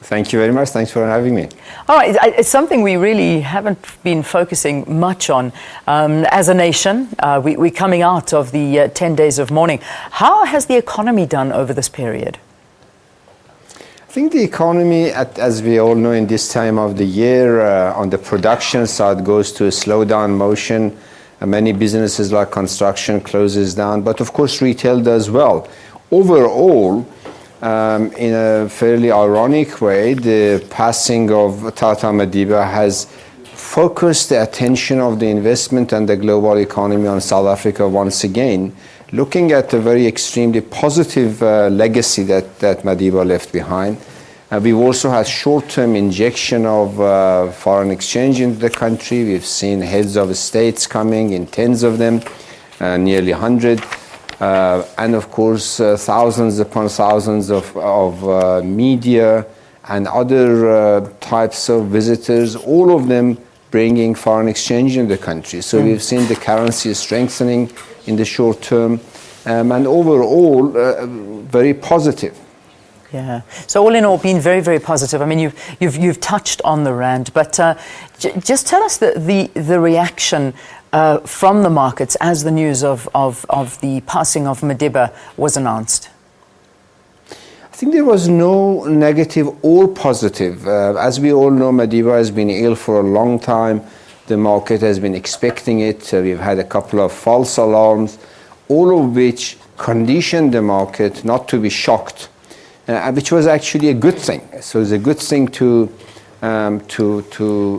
Thank you very much. Thanks for having me. All right, it's something we really haven't been focusing much on as a nation. We're coming out of the 10 days of mourning. How has the economy done over this period? I think the economy, as we all know, in this time of the year, on the production side, goes to a slowdown motion. Many businesses like construction closes down, but of course retail does well. Overall, in a fairly ironic way, the passing of Tata Madiba has focused the attention of the investment and the global economy on South Africa once again, looking at a very extremely positive legacy that Madiba left behind. We've also had short-term injection of foreign exchange into the country. We've seen heads of states coming in tens of them, nearly 100. And of course, thousands upon thousands of media and other types of visitors, all of them bringing foreign exchange in the country. So we've seen the currency strengthening in the short term, and overall, very positive. Yeah. So all in all, been very, very positive. I mean, you've touched on the rand, but just tell us the reaction from the markets as the news of the passing of Madiba was announced. I think there was no negative or positive. As we all know, Madiba has been ill for a long time. The market has been expecting it. We've had a couple of false alarms, all of which conditioned the market not to be shocked, which was actually a good thing. So it's a good thing to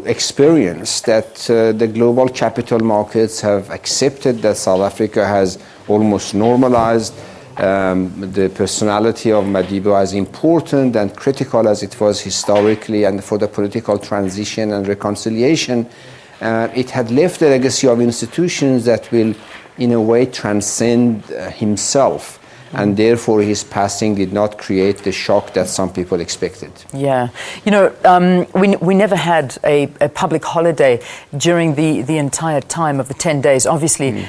experience that the global capital markets have accepted that South Africa has almost normalized. The personality of Madiba, as important and critical as it was historically and for the political transition and reconciliation, it had left a legacy of institutions that will, in a way, transcend himself. And therefore, his passing did not create the shock that some people expected. Yeah. You know, we never had a public holiday during the entire time of the 10 days. Obviously,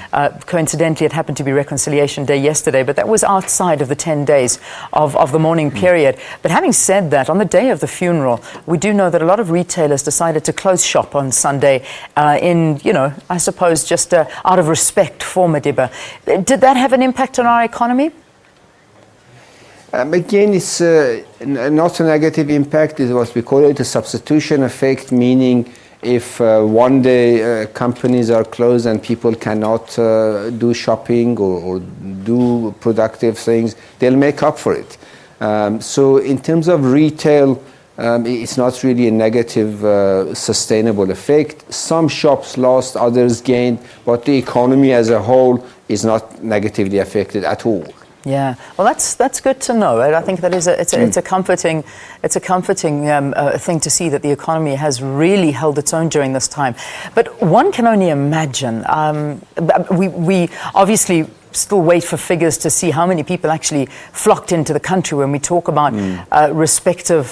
coincidentally, it happened to be Reconciliation Day yesterday, but that was outside of the 10 days of the mourning period. But having said that, on the day of the funeral, we do know that a lot of retailers decided to close shop on Sunday in, you know, I suppose just out of respect for Madiba. Did that have an impact on our economy? Again, it's not a negative impact. It's what we call it a substitution effect, meaning if one day companies are closed and people cannot do shopping or do productive things, they'll make up for it. So in terms of retail, it's not really a negative sustainable effect. Some shops lost, others gained, but the economy as a whole is not negatively affected at all. Yeah, well, that's good to know. Right? I think that it's a comforting thing to see that the economy has really held its own during this time. But one can only imagine. We obviously still wait for figures to see how many people actually flocked into the country when we talk about respective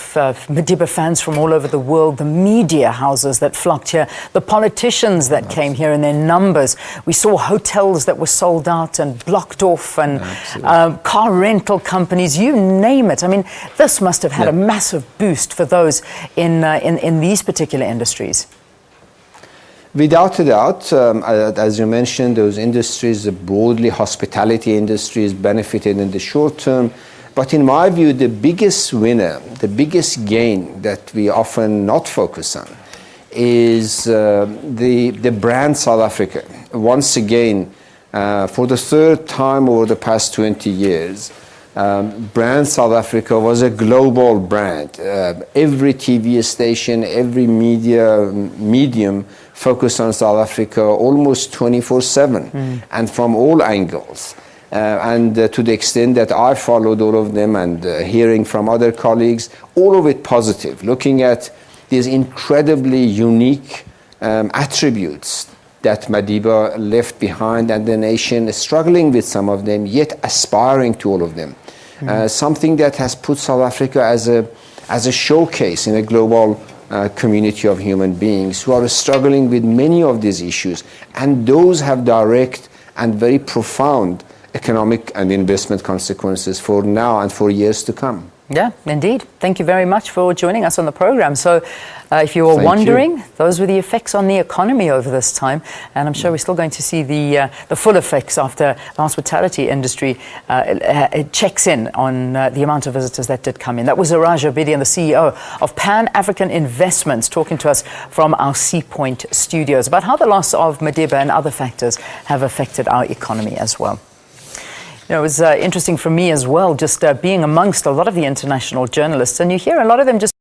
Madiba fans from all over the world, the media houses that flocked here, the politicians that came here in their numbers. We saw hotels that were sold out and blocked off, and car rental companies, you name it. I mean, this must have had a massive boost for those in these particular industries. Without a doubt, as you mentioned, those industries, broadly hospitality industries, benefited in the short term. But in my view, the biggest winner, the biggest gain that we often not focus on is the brand South Africa. Once again, for the third time over the past 20 years, brand South Africa was a global brand. Every TV station, every medium focused on South Africa almost 24/7 and from all angles. And to the extent that I followed all of them and hearing from other colleagues, all of it positive, looking at these incredibly unique attributes that Madiba left behind, and the nation is struggling with some of them, yet aspiring to all of them. Something that has put South Africa as a showcase in a global community of human beings who are struggling with many of these issues, and those have direct and very profound economic and investment consequences for now and for years to come. Yeah, indeed. Thank you very much for joining us on the program. So if you were wondering, those were the effects on the economy over this time. And I'm sure we're still going to see the full effects after the hospitality industry it checks in on the amount of visitors that did come in. That was Iraj Abedian, the CEO of Pan-African Investments, talking to us from our Sea Point studios about how the loss of Madiba and other factors have affected our economy as well. You know, it was interesting for me as well, just being amongst a lot of the international journalists, and you hear a lot of them just